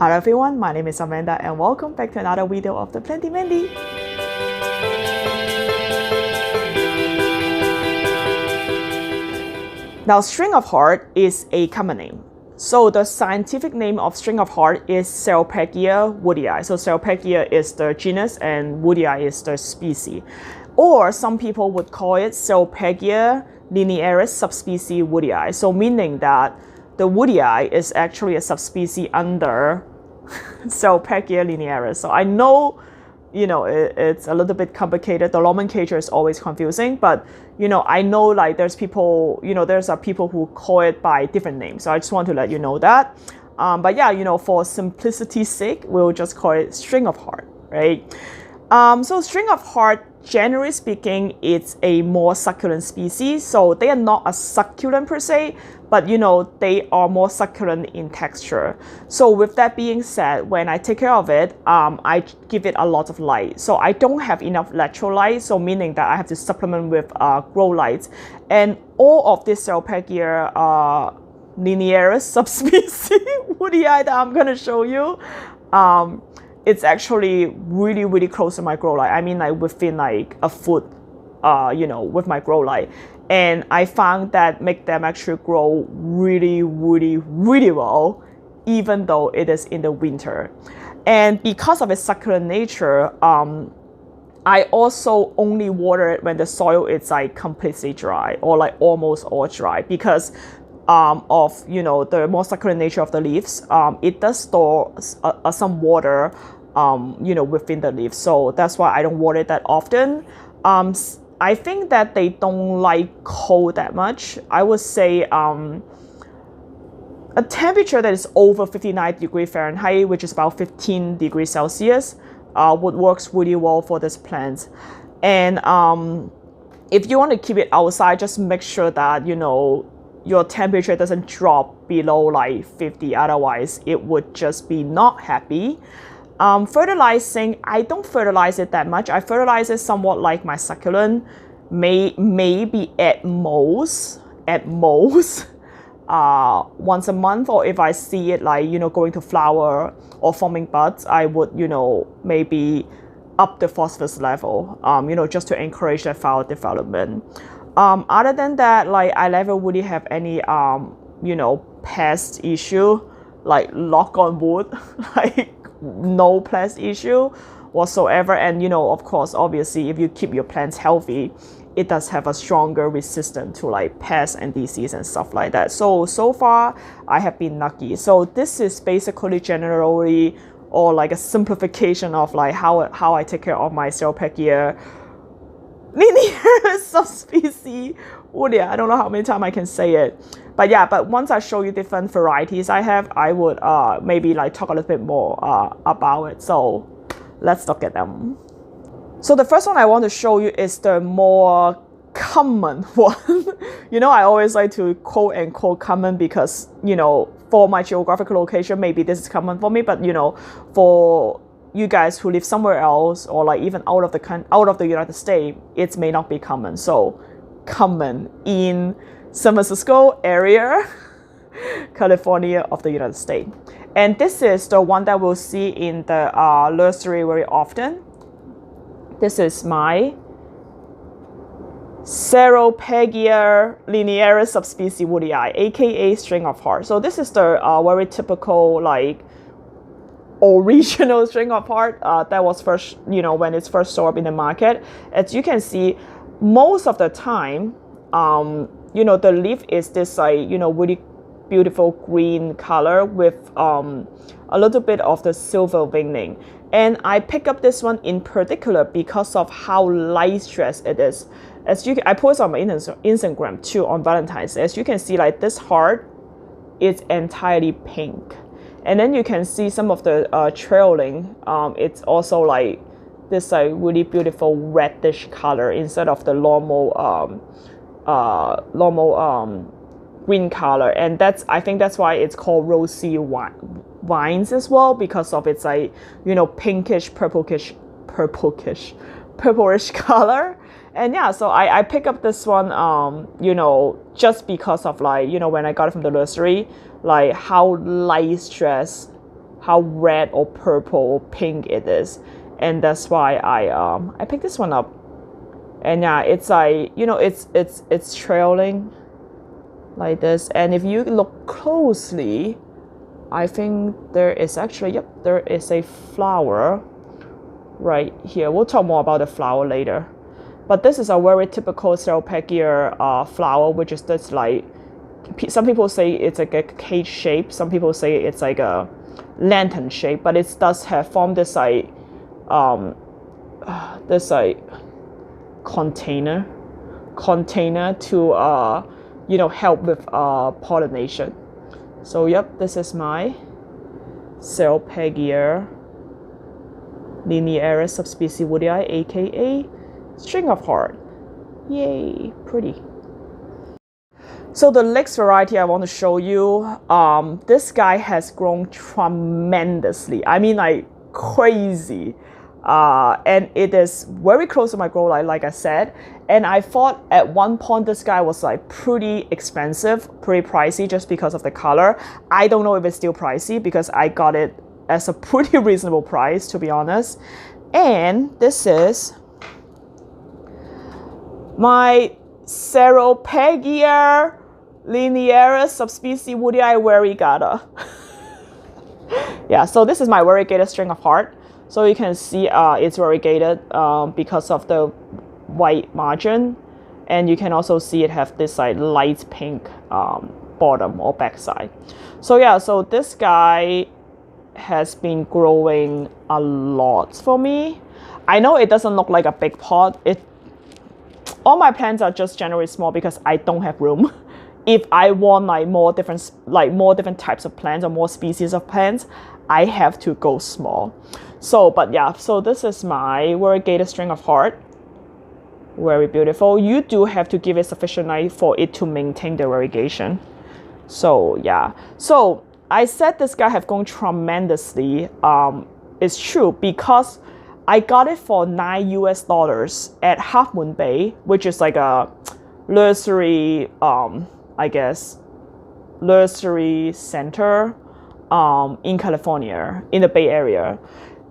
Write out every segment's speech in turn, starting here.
Hello everyone, my name is Amanda and welcome back to another video of the Plenty Mandy. Now, string of heart is a common name. So the scientific name of string of heart is Ceropegia woodii. So Ceropegia is the genus and woodii is the species. Or some people would call it Ceropegia linearis subsp woodii. So meaning that the woodii is actually a subspecies under Ceropegia linearis. So I know, it's a little bit complicated. The nomenclature is always confusing, but I know like there's people, there's people who call it by different names. So I just want to let you know that. But yeah, for simplicity's sake, we'll just call it string of heart, right? So string of heart, generally speaking, it's a more succulent species. So they are not a succulent per se, but they are more succulent in texture. So with that being said, when I take care of it, I give it a lot of light. So I don't have enough natural light, so meaning that I have to supplement with grow lights. And all of this Ceropegia linearis subspecies woodii that I'm gonna show you, it's actually really, really close to my grow light. I mean, like within like a foot, with my grow light. And I found that make them actually grow really, really, really well, even though it is in the winter. And because of its succulent nature, I also only water it when the soil is like completely dry or like almost all dry, because of the more succulent nature of the leaves. It does store some water within the leaves, so that's why I don't water it that often. I think that they don't like cold that much. I would say a temperature that is over 59 degrees Fahrenheit, which is about 15 degrees Celsius, would works really well for this plant. And if you want to keep it outside, just make sure that your temperature doesn't drop below like 50, otherwise it would just be not happy. Fertilizing, I don't fertilize it that much. I fertilize it somewhat like my succulent, maybe at most once a month, or if I see it like going to flower or forming buds, I would maybe up the phosphorus level, just to encourage that flower development. Other than that, like I never really have any pest issue, like knock on wood, like no pest issue whatsoever. And of course, obviously, if you keep your plants healthy, it does have a stronger resistance to like pests and disease and stuff like that. So far I have been lucky. So this is basically generally, or like a simplification of like how I take care of my Ceropegia linearis subspecies woodii. I don't know how many times I can say it, but yeah, but once I show you different varieties I have, I would maybe like talk a little bit more about it. So let's look at them. So the first one I want to show you is the more common one. I always like to quote and quote common because for my geographical location, maybe this is common for me, but for you guys who live somewhere else, or like even out of the United States, it may not be common. So common in San Francisco area, California of the United States. And this is the one that we'll see in the nursery very often. This is my Ceropegia linearis subspecies woodii, aka string of heart. So this is the very typical like original string of heart that was first, when it's first sold up in the market. As you can see, most of the time, the leaf is this like, really beautiful green color with a little bit of the silver veining. And I pick up this one in particular because of how light stressed it is. I post on my Instagram too on Valentine's Day. As you can see, like this heart is entirely pink. And then you can see some of the trailing. It's also like this like really beautiful reddish color instead of the normal green color. And I think that's why it's called rosy wines as well, because of its like pinkish purplish color. And yeah, so I pick up this one just because of like when I got it from the nursery, like how light stress how red or purple or pink it is, and that's why I picked this one up. And yeah, it's like, you know, it's trailing like this, and if you look closely, I think there is actually, yep, there is a flower right here. We'll talk more about the flower later. But this is a very typical Ceropegia flower, which is this, like, some people say it's like a cage shape, some people say it's like a lantern shape, but it does have formed this like container to you know, help with pollination. So yep, this is my Ceropegia linearis subsp woodii, aka string of heart. Yay, pretty. So the next variety I want to show you, this guy has grown tremendously. I mean, like crazy. And it is very close to my grow light, like I said. And I thought at one point this guy was like pretty expensive, pretty pricey, just because of the color. I don't know if it's still pricey because I got it as a pretty reasonable price, to be honest. And this is my Ceropegia linearis subsp woodii Variegated. Yeah, so this is my variegated string of heart. So you can see it's variegated because of the white margin, and you can also see it have this like light pink bottom or backside. So yeah, so this guy has been growing a lot for me. I know it doesn't look like a big pot. All my plants are just generally small because I don't have room. If I want like more different types of plants or more species of plants, I have to go small. So, but yeah, so this is my variegated string of heart. Very beautiful. You do have to give it sufficient light for it to maintain the variegation. So yeah, so I said this guy have grown tremendously. It's true because I got it for $9 US at Half Moon Bay, which is like a nursery, I guess, nursery center in California, in the Bay Area.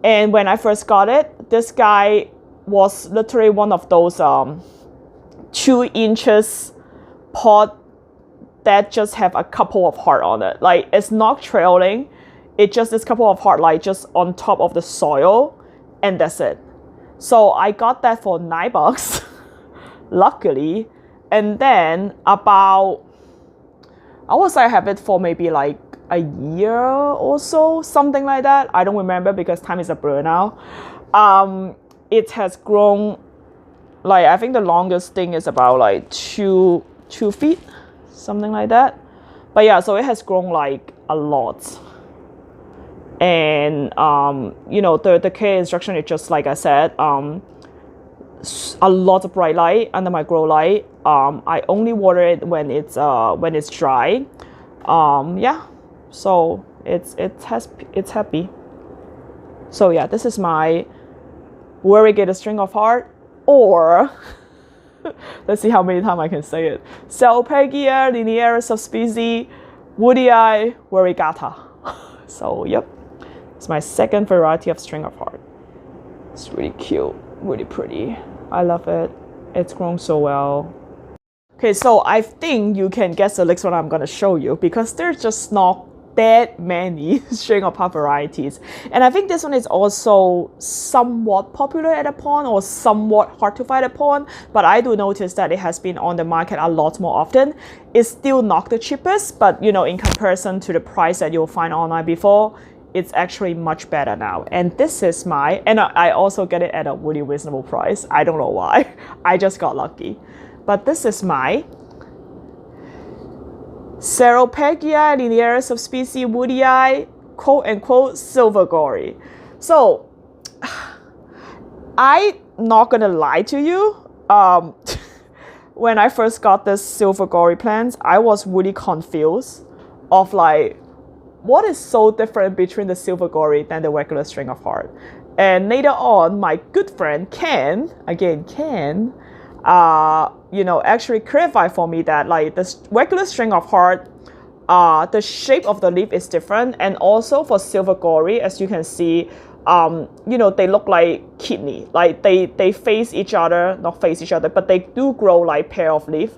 And when I first got it, this guy was literally one of those 2 inches pot that just have a couple of heart on it. Like, it's not trailing, it just is a couple of heart, like just on top of the soil, and that's it. So I got that for $9 luckily. And then about, I would say I have it for maybe like a year or so, something like that. I don't remember because time is a blur now. It has grown, like, I think the longest thing is about like two feet, something like that. But yeah, so it has grown like a lot. And you know, the care instruction is just like I said, a lot of bright light under my grow light. I only water it when it's dry. Yeah, so it's happy. So yeah, this is my variegated string of heart, or let's see how many times I can say it. Ceropegia linearis subsp woodii Variegated. So yep, it's my second variety of string of heart. It's really cute, really pretty. I love it. It's grown so well. Okay, so I think you can guess the next one I'm gonna show you because there's just not that many string of heart varieties. And I think this one is also somewhat popular at a point or somewhat hard to find upon, but I do notice that it has been on the market a lot more often. It's still not the cheapest, but you know, in comparison to the price that you'll find online before, it's actually much better now. And this is my, and I also get it at a really reasonable price. I don't know why. I just got lucky. But this is my Ceropegia linearis subsp woodii, quote unquote, silver gory. So I'm not gonna lie to you. When I first got this silver gory plants, I was really confused of like, what is so different between the silver gory than the regular string of heart? And later on, my good friend Ken, you know, actually clarified for me that like this regular string of heart the shape of the leaf is different. And also for silver gory, as you can see, you know, they look like kidney, like they face each other, not face each other, but they do grow like pair of leaf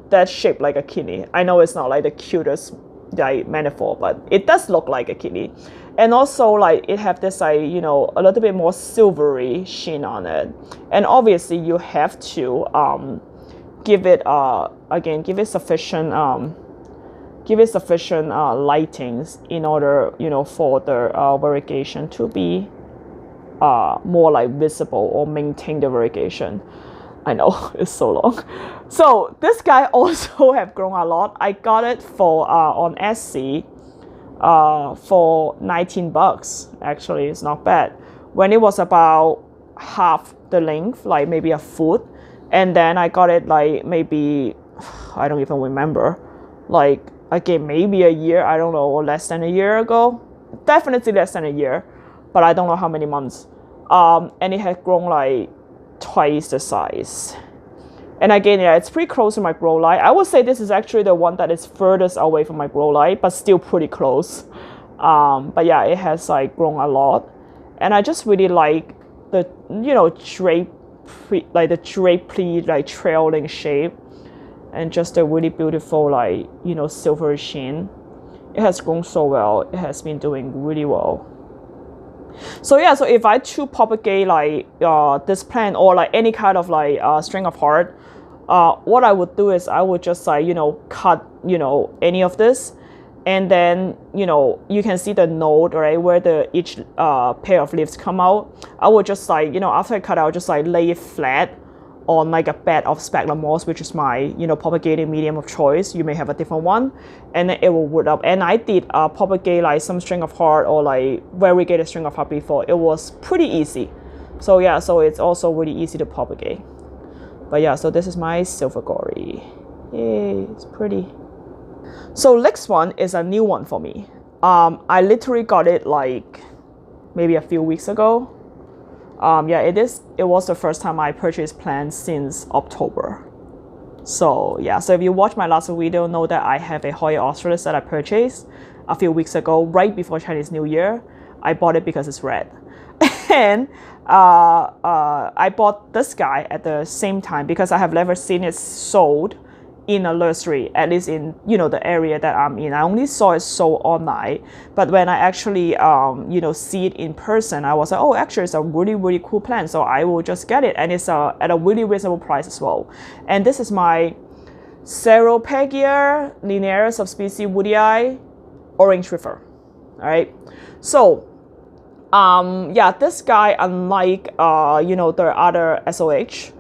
that's shaped like a kidney. I know it's not like the cutest like metaphor, but it does look like a kidney. And also like it have this like, you know, a little bit more silvery sheen on it. And obviously you have to give it again, give it sufficient lightings in order, you know, for the variegation to be more like visible or maintain the variegation. I know it's so long. So this guy also have grown a lot. I got it for on Etsy for $19. Actually, it's not bad. When it was about half the length, like maybe a foot, and then I got it like maybe, I don't even remember, like again maybe a year, I don't know, or less than a year ago. Definitely less than a year, but I don't know how many months. And it had grown like twice the size. And again, yeah, it's pretty close to my grow light. I would say this is actually the one that is furthest away from my grow light, but still pretty close. But yeah, it has like grown a lot. And I just really like the, you know, drapey, like trailing shape. And just a really beautiful, like, you know, silver sheen. It has grown so well. It has been doing really well. So yeah, so if I to propagate like this plant or like any kind of like string of heart, what I would do is I would just like, you know, cut, you know, any of this, and then, you know, you can see the node, right, where the each pair of leaves come out. I would just like, you know, after I cut out, just like lay it flat on like a bed of speculum moss, which is my, you know, propagating medium of choice. You may have a different one, and then it will root up. And I did propagate like some string of heart or like variegated string of heart before. It was pretty easy. So yeah, so it's also really easy to propagate. But yeah, so this is my silver gory. Yay, it's pretty. So next one is a new one for me. I literally got it like maybe a few weeks ago. Yeah, it was the first time I purchased plants since October. So yeah, so if you watch my last video, know that I have a Hoya australis that I purchased a few weeks ago, right before Chinese New Year. I bought it because it's red. And I bought this guy at the same time because I have never seen it sold in a nursery, at least in, you know, the area that I'm in. I only saw it sold online, but when I actually you know, see it in person, I was like, oh, actually it's a really, really cool plant, so I will just get it. And it's at a really reasonable price as well. And this is my Ceropegia linearis subsp woodii orange river. All right, so yeah, this guy, unlike you know, the other SOH,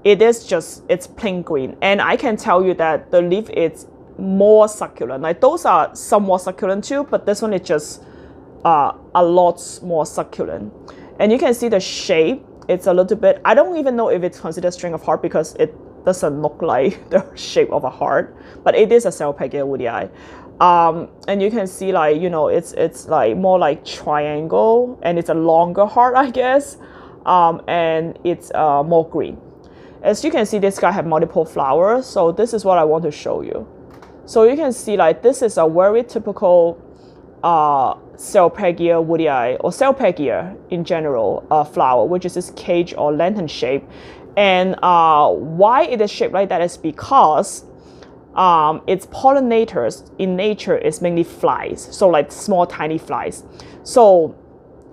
it's plain green, and I can tell you that the leaf is more succulent. Like those are somewhat succulent too, but this one is just a lot more succulent. And you can see the shape. It's a little bit, I don't even know if it's considered string of heart because it doesn't look like the shape of a heart, but it is a Ceropegia woodii. And you can see, like, you know, it's like more like triangle, and it's a longer heart, I guess, and it's more green. As you can see, this guy have multiple flowers, so this is what I want to show you. So you can see, like, this is a very typical Ceropegia woodii, or Ceropegia in general, flower, which is this cage or lantern shape. And why it is shaped like that is because its pollinators in nature is mainly flies, so like small tiny flies. So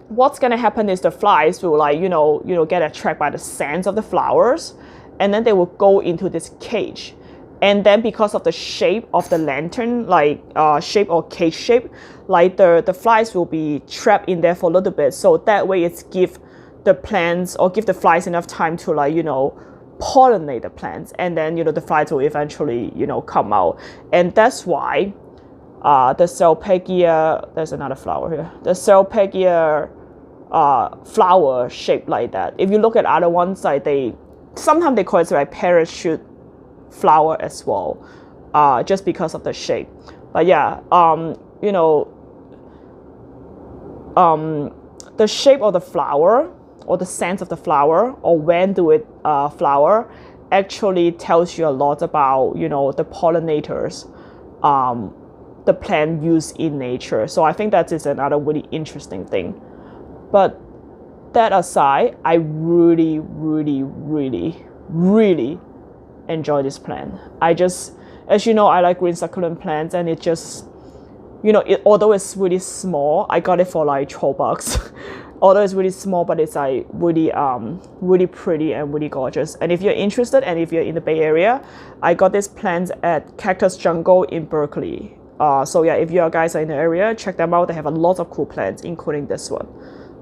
what's gonna happen is the flies will, like, you know, get attracted by the scents of the flowers, and then they will go into this cage. And then because of the shape of the lantern, like shape or cage shape, like the flies will be trapped in there for a little bit. So that way it's give the plants or give the flies enough time to, like, you know, pollinate the plants, and then, you know, the flies will eventually, you know, come out. And that's why the Ceropegia, there's another flower here, the Ceropegia flower shaped like that. If you look at other ones, like sometimes they call it like parachute flower as well, just because of the shape. But yeah, you know, the shape of the flower or the scent of the flower, or when do it flower, actually tells you a lot about, you know, the pollinators the plant used in nature. So I think that is another really interesting thing. But that aside, I really, really, really, really enjoy this plant. I just, as you know, I like green succulent plants, and it just, you know, although it's really small, I got it for like $12. Although it's really small, but it's like really, really pretty and really gorgeous. And if you're interested, and if you're in the Bay Area, I got this plant at Cactus Jungle in Berkeley. So yeah, if you guys are in the area, check them out. They have a lot of cool plants, including this one.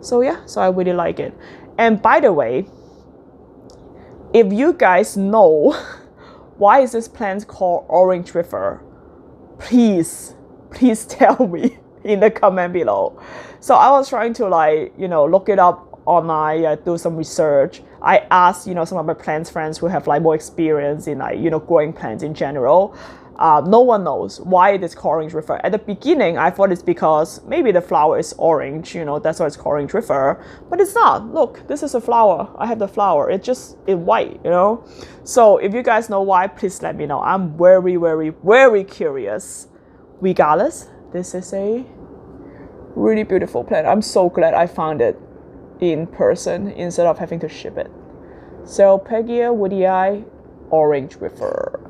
So yeah, so I really like it. And by the way, if you guys know why is this plant called Orange River, please tell me in the comment below. So I was trying to like, you know, look it up online, do some research. I asked, you know, some of my plant friends who have like more experience in like, you know, growing plants in general. No one knows why it is called Orange River. At the beginning, I thought it's because maybe the flower is orange, you know, that's why it's called Orange River. But it's not. Look, this is a flower. I have the flower. It's just in white, you know. So if you guys know why, please let me know. I'm very, very, very curious. Regardless, this is a really beautiful plant. I'm so glad I found it in person instead of having to ship it. Ceropegia woodii, Orange River.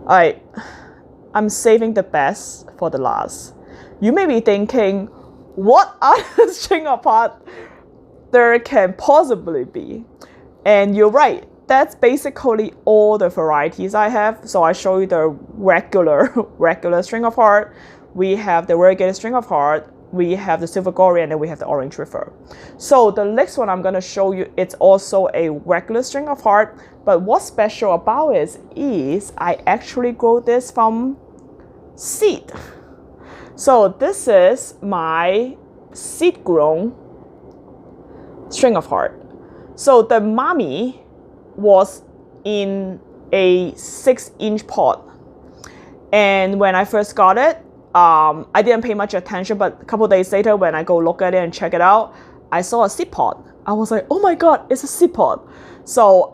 Alright, I'm saving the best for the last. You may be thinking, what other string of heart there can possibly be? And you're right, that's basically all the varieties I have. So I show you the regular string of heart. We have the variegated string of heart. We have the silver gory, and then we have the Orange River. So the next one I'm going to show you, it's also a regular string of heart. But what's special about it is I actually grow this from seed. So this is my seed grown string of heart. So the mommy was in a 6-inch pot. And when I first got it, I didn't pay much attention, but a couple of days later when I go look at it and check it out, I saw a seed pod. I was like, oh my God, it's a seed pod. So,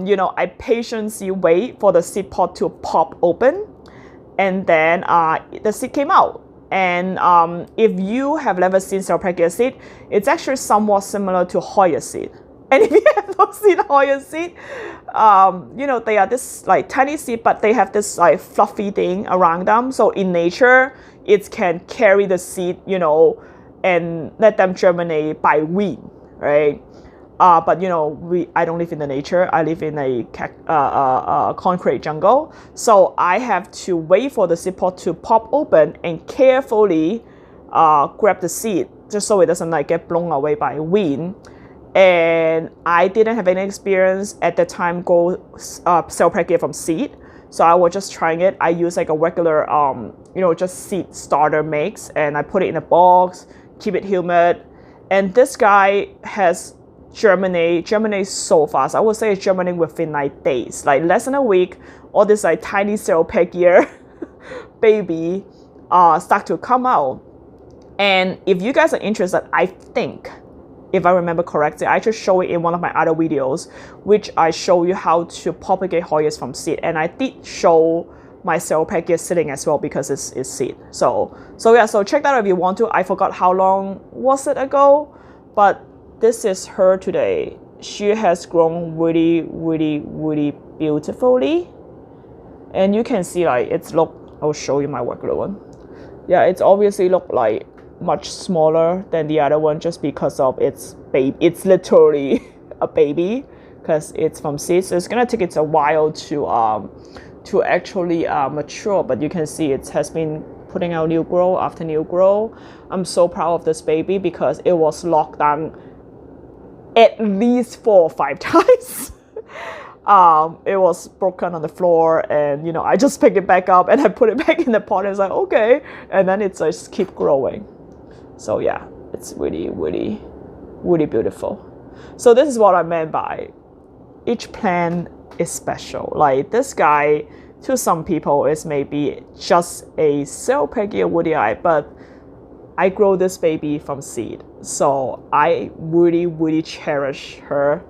you know, I patiently wait for the seed pod to pop open, and then the seed came out. And if you have never seen Ceropegia seed, it's actually somewhat similar to Hoya seed. And if you have not seen Hoya seed, you know, they are this like tiny seed, but they have this like fluffy thing around them. So in nature, it can carry the seed, you know, and let them germinate by wind, right? But you know, I don't live in the nature. I live in a concrete jungle. So I have to wait for the seed pod to pop open and carefully grab the seed, just so it doesn't like get blown away by wind. And I didn't have any experience at the time go Ceropegia from seed. So I was just trying it. I use like a regular, you know, just seed starter mix, and I put it in a box, keep it humid. And this guy has germinate so fast. I would say it's germinating within like days, like less than a week. All this like tiny Ceropegia baby start to come out. And if you guys are interested, I think, if I remember correctly, I just show it in one of my other videos, which I show you how to propagate Hoyas from seed. And I did show my Ceropegia seedling as well because it's seed. So yeah, so check that out if you want to. I forgot how long was it ago, but this is her today. She has grown really, really, really beautifully. And you can see like it's look, I'll show you my regular one. Yeah, it's obviously look like much smaller than the other one just because of its baby. It's literally a baby because it's from seed. So it's gonna take it a while to actually mature, but you can see it has been putting out new grow after new grow. I'm so proud of this baby because it was locked down at least 4 or 5 times. It was broken on the floor, and you know, I just picked it back up and I put it back in the pot, and it's like, okay, and then it's just keep growing. So yeah, it's really, really, really beautiful. So this is what I meant by each plant is special. Like this guy, to some people, is maybe just a Ceropegia woodii, but I grow this baby from seed. So I really, really cherish her,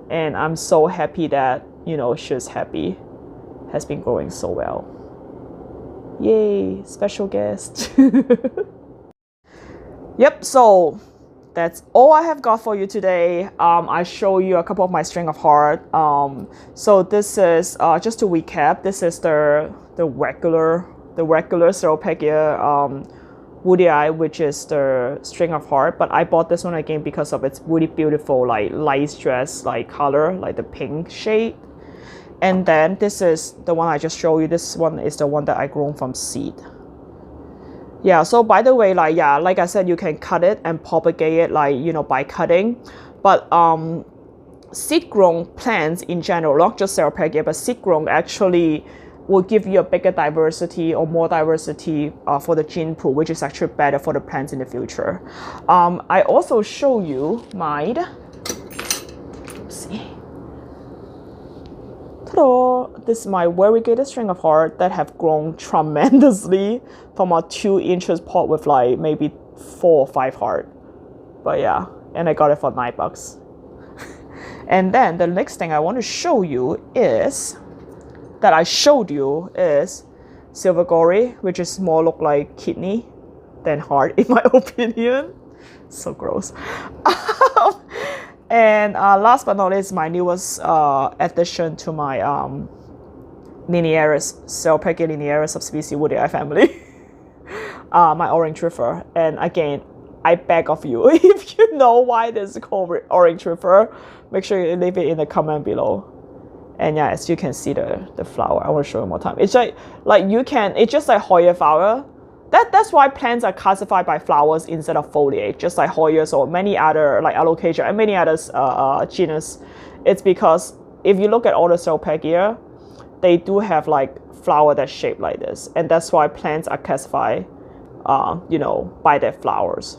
and I'm so happy that, you know, she's happy, has been growing so well. Yay, special guest. Yep, so that's all I have got for you today. I show you a couple of my string of heart. So this is just to recap. This is the regular Ceropegia woodii, which is the string of heart. But I bought this one again because of its really beautiful like light stress like color, like the pink shade. And then this is the one I just showed you. This one is the one that I grown from seed. Yeah, so by the way, like I said, you can cut it and propagate it like, you know, by cutting. But seed grown plants in general, not just Ceropegia, but seed grown actually will give you a bigger diversity or more diversity for the gene pool, which is actually better for the plants in the future. I also show you mine. Let's see. This is my variegated string of heart that have grown tremendously from a 2 inches pot with like maybe 4 or 5 heart. But yeah, and I got it for $9. And then the next thing I want to show you is that I showed you is silver gory, which is more look like kidney than heart in my opinion. So gross. And last but not least, my newest addition to my linearis, Ceropegia linearis subsp woodii family, my orange river. And again, I beg of you, if you know why this is called orange river, make sure you leave it in the comment below. And yeah, as you can see the flower, I want to show you one more time. It's like it's just like Hoya flower. That's why plants are classified by flowers instead of foliage, just like Hoyas or many other like Alocasia and many others genus. It's because if you look at all the Ceropegia, they do have like flower that's shaped like this, and that's why plants are classified, you know, by their flowers.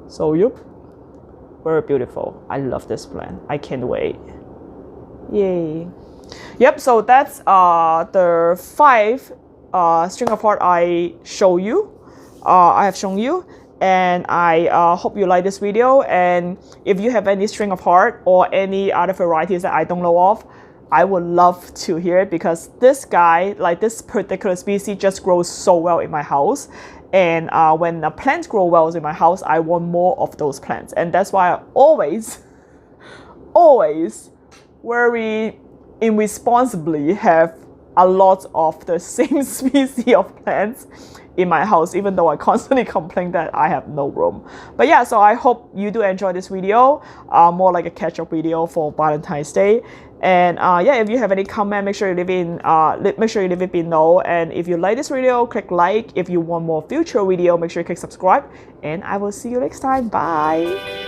So yep, very beautiful. I love this plant. I can't wait. Yay. Yep. So that's the 5 string of heart I have shown you, and I hope you like this video. And if you have any string of heart or any other varieties that I don't know of, I would love to hear it, because this guy, like this particular species, just grows so well in my house. And when the plants grow well in my house, I want more of those plants, and that's why I always very irresponsibly have a lot of the same species of plants in my house, even though I constantly complain that I have no room. But yeah, so I hope you do enjoy this video, more like a catch-up video for Valentine's Day. And yeah, if you have any comment, make sure you leave it below. And if you like this video, click like. If you want more future video, make sure you click subscribe. And I will see you next time. Bye.